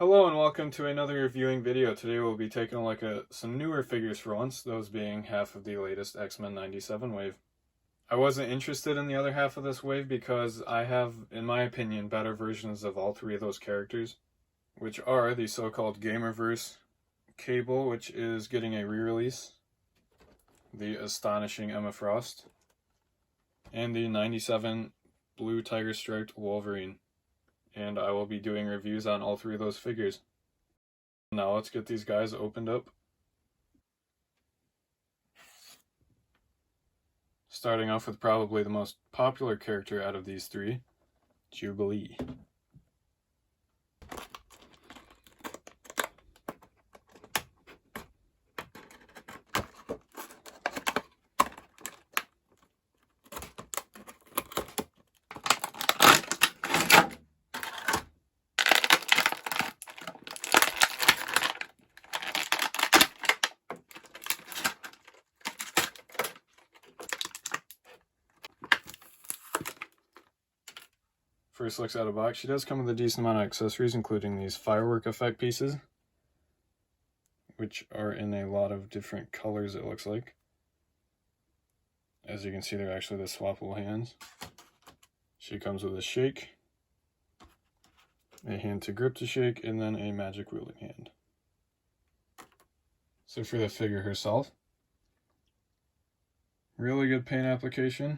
Hello and welcome to another reviewing video. Today we'll be taking a look at some newer figures for once, those being half of the latest X-Men 97 wave. I wasn't interested in the other half of this wave because I have, in my opinion, better versions of all three of those characters, which are the so-called Gamerverse Cable, which is getting a re-release, the astonishing Emma Frost, and the 97 Blue Tiger Striped Wolverine. And I will be doing reviews on all three of those figures. Now let's get these guys opened up. Starting off with probably the most popular character out of these three, Jubilee. First looks out of box. She does come with a decent amount of accessories, including these firework effect pieces, which are in a lot of different colors, it looks like. As you can see, they're actually the swappable hands. She comes with a shake, a hand to grip to shake, and then a magic wielding hand. So for the figure herself, really good paint application.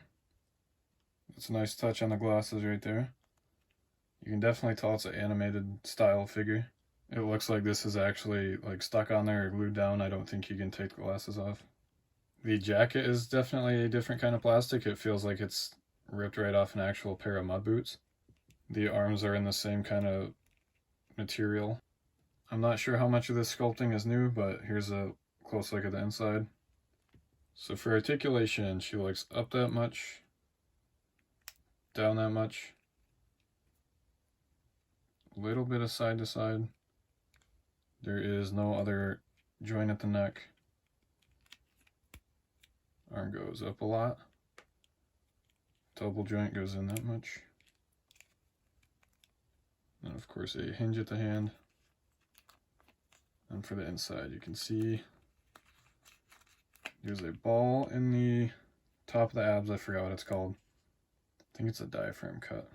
It's a nice touch on the glasses right there. You can definitely tell it's an animated style figure. It looks like this is actually like stuck on there or glued down. I don't think you can take the glasses off. The jacket is definitely a different kind of plastic. It feels like it's ripped right off an actual pair of mud boots. The arms are in the same kind of material. I'm not sure how much of this sculpting is new, but here's a close look at the inside. So for articulation, she looks up that much, down that much, a little bit of side to side. There is no other joint at the neck. Arm goes up a lot. Double joint goes in that much. And of course a hinge at the hand. And for the inside, you can see there's a ball in the top of the abs. I forgot what it's called. I think it's a diaphragm cut.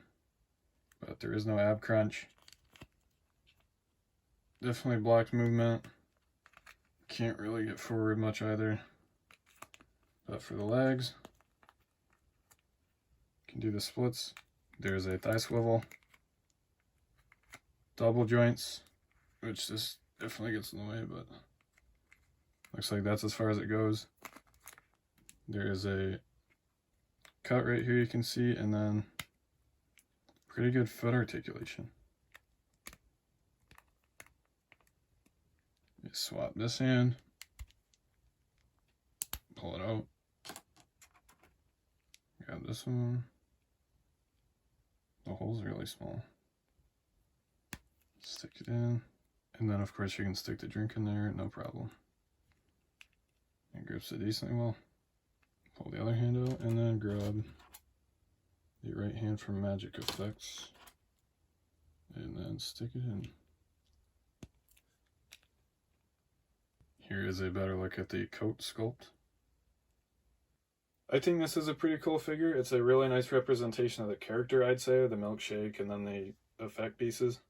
But there is no ab crunch. Definitely blocked movement. Can't really get forward much either. But for the legs, can do the splits. There's a thigh swivel. Double joints, which this definitely gets in the way, but looks like that's as far as it goes. There is a cut right here you can see, and then pretty good foot articulation. You swap this hand, pull it out, grab this one. The hole's really small. Stick it in, and then of course you can stick the drink in there, no problem. It grips it decently well. Pull the other hand out, and then grab the right hand from Magic Effects, and then stick it in. Here is a better look at the coat sculpt. I think this is a pretty cool figure. It's a really nice representation of the character, I'd say, the milkshake and then the effect pieces.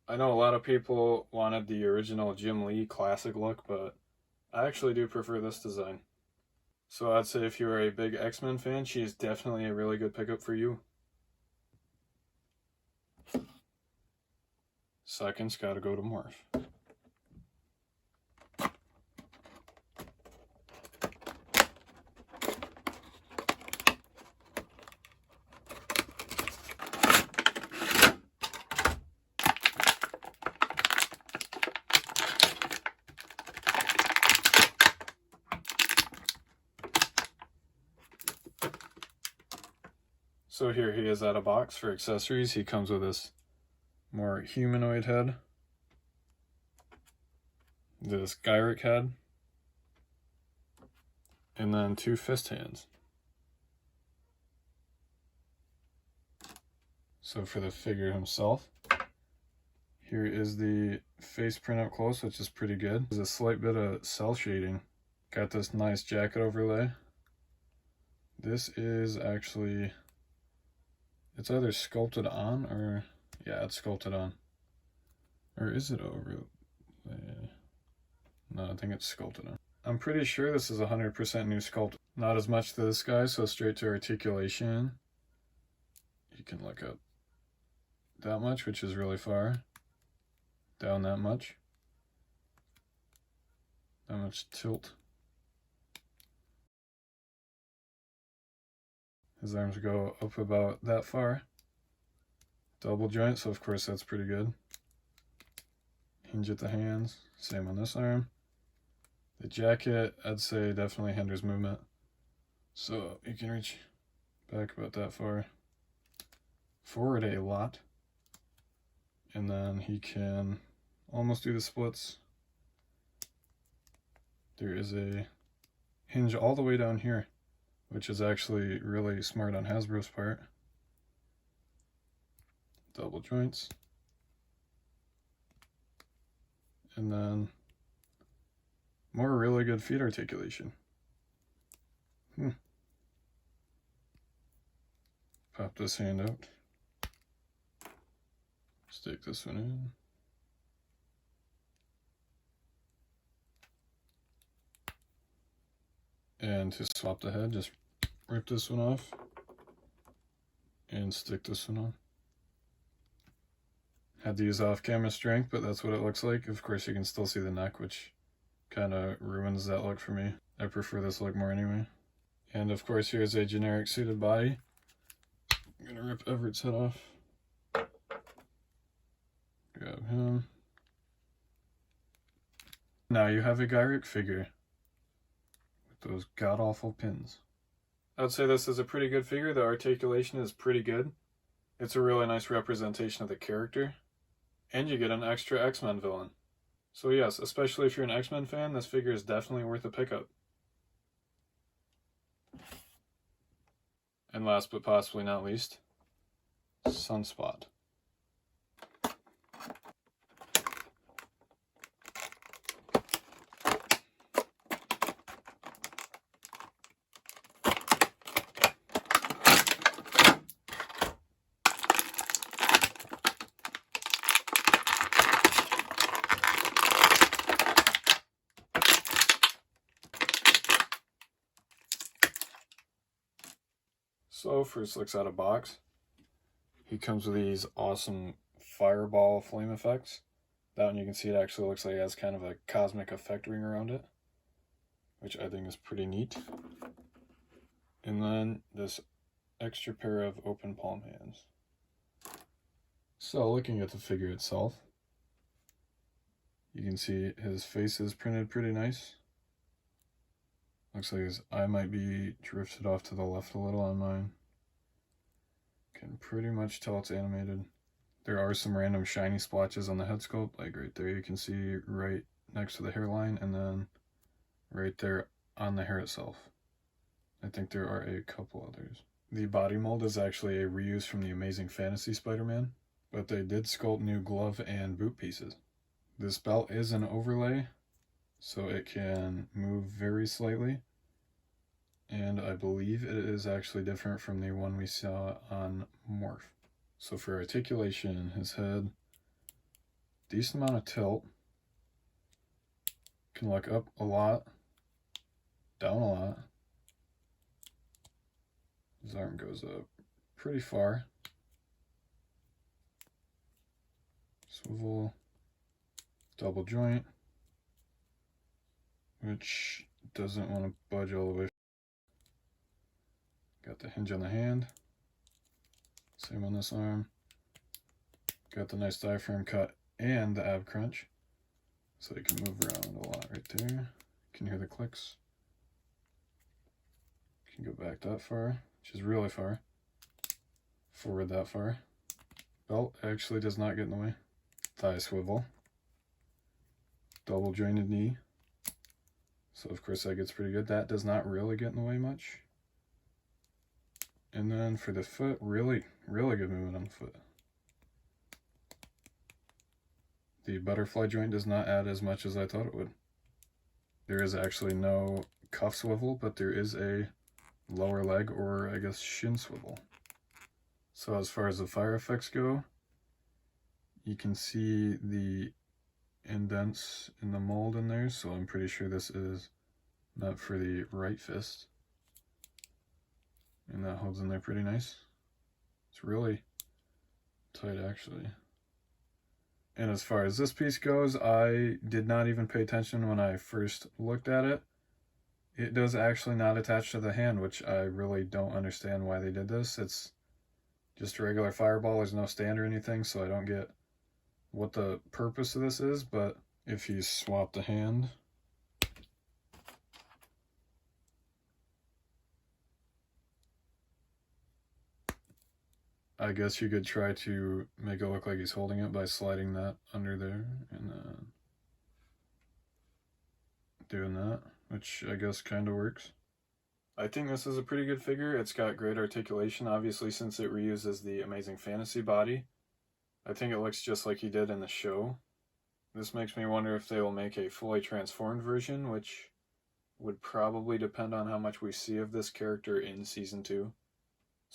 I know a lot of people wanted the original Jim Lee classic look, but I actually do prefer this design. So I'd say if you are a big X-Men fan, she is definitely a really good pickup for you. Second's gotta go to Morph. So here he is out of box for accessories. He comes with this more humanoid head, this Gyric head, and then two fist hands. So for the figure himself, Here is the face print up close, which is pretty good. There's a slight bit of cell shading. Got this nice jacket overlay. This is actually, it's either sculpted on or, yeah, it's sculpted on. Or is it overlay? No, I think it's sculpted on. I'm pretty sure this is 100% new sculpt. Not as much to this guy, so straight to articulation. You can look up that much, which is really far. Down that much. That much tilt. His arms go up about that far. Double joint, so of course that's pretty good. Hinge at the hands, same on this arm. The jacket, I'd say, definitely hinders movement. So you can reach back about that far. Forward a lot. And then he can almost do the splits. There is a hinge all the way down here, which is actually really smart on Hasbro's part. Double joints. And then more really good feet articulation. Pop this hand out. Stick this one in. And to swap the head, just rip this one off and stick this one on. Had to use off-camera strength, but that's what it looks like. Of course, you can still see the neck, which kind of ruins that look for me. I prefer this look more anyway. And of course, here's a generic suited body. I'm gonna rip Everett's head off. Grab him. Now you have a Gyrick figure with those god-awful pins. I'd say this is a pretty good figure. The articulation is pretty good. It's a really nice representation of the character. And you get an extra X-Men villain. So yes, especially if you're an X-Men fan, this figure is definitely worth a pickup. And last but possibly not least, Sunspot. So first looks out of box. He comes with these awesome fireball flame effects. That one you can see it actually looks like it has kind of a cosmic effect ring around it, which I think is pretty neat. And then this extra pair of open palm hands. So looking at the figure itself, you can see his face is printed pretty nice. Looks like his eye might be drifted off to the left a little on mine. Can pretty much tell it's animated. There are some random shiny splotches on the head sculpt, like right there you can see right next to the hairline, and then right there on the hair itself. I think there are a couple others. The body mold is actually a reuse from the Amazing Fantasy Spider-Man, but they did sculpt new glove and boot pieces. This belt is an overlay, so it can move very slightly, and I believe it is actually different from the one we saw on Morph. So for articulation, his head, decent amount of tilt, can look up a lot, down a lot. His arm goes up pretty far. Swivel, double joint, which doesn't want to budge all the way. Got the hinge on the hand. Same on this arm. Got the nice diaphragm cut and the ab crunch. So you can move around a lot right there. You can hear the clicks. You can go back that far, which is really far. Forward that far. Belt actually does not get in the way. Thigh swivel. Double jointed knee. So of course that gets pretty good. That does not really get in the way much. And then for the foot, really good movement on the foot. The butterfly joint does not add as much as I thought it would. There is actually no cuff swivel, but there is a lower leg, or I guess shin swivel. So as far as the fire effects go, you can see the indents in the mold in there, so I'm pretty sure this is meant for the right fist. And that holds in there pretty nice. It's really tight actually. And as far as this piece goes, I did not even pay attention when I first looked at it. It does actually not attach to the hand, which I really don't understand why they did this. It's just a regular fireball. There's no stand or anything, so I don't get what the purpose of this is. But if you swap the hand, I guess you could try to make it look like he's holding it by sliding that under there and doing that, which I guess kind of works. I think this is a pretty good figure. It's got great articulation, obviously, since it reuses the Amazing Fantasy body. I think it looks just like he did in the show. This makes me wonder if they will make a fully transformed version, which would probably depend on how much we see of this character in Season 2.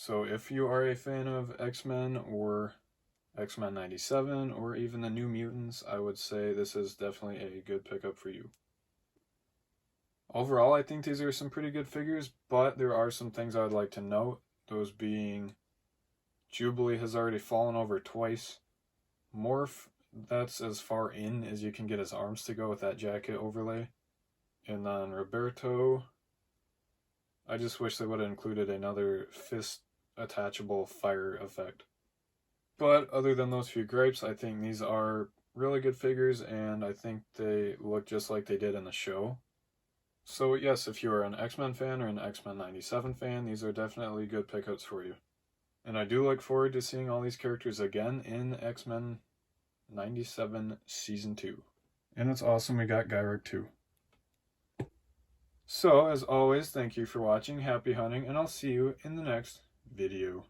So if you are a fan of X-Men or X-Men 97 or even the New Mutants, I would say this is definitely a good pickup for you. Overall, I think these are some pretty good figures, but there are some things I would like to note. Those being, Jubilee has already fallen over twice. Morph, that's as far in as you can get his arms to go with that jacket overlay. And then Roberto, I just wish they would have included another fist attachable fire effect. But other than those few gripes, I think these are really good figures, and I think they look just like they did in the show. So yes, if you are an X-Men fan or an X-Men 97 fan, these are definitely good pickups for you. And I do look forward to seeing all these characters again in X-Men 97 Season 2. And it's awesome we got Gyrich too. So, as always, thank you for watching, happy hunting, and I'll see you in the next video.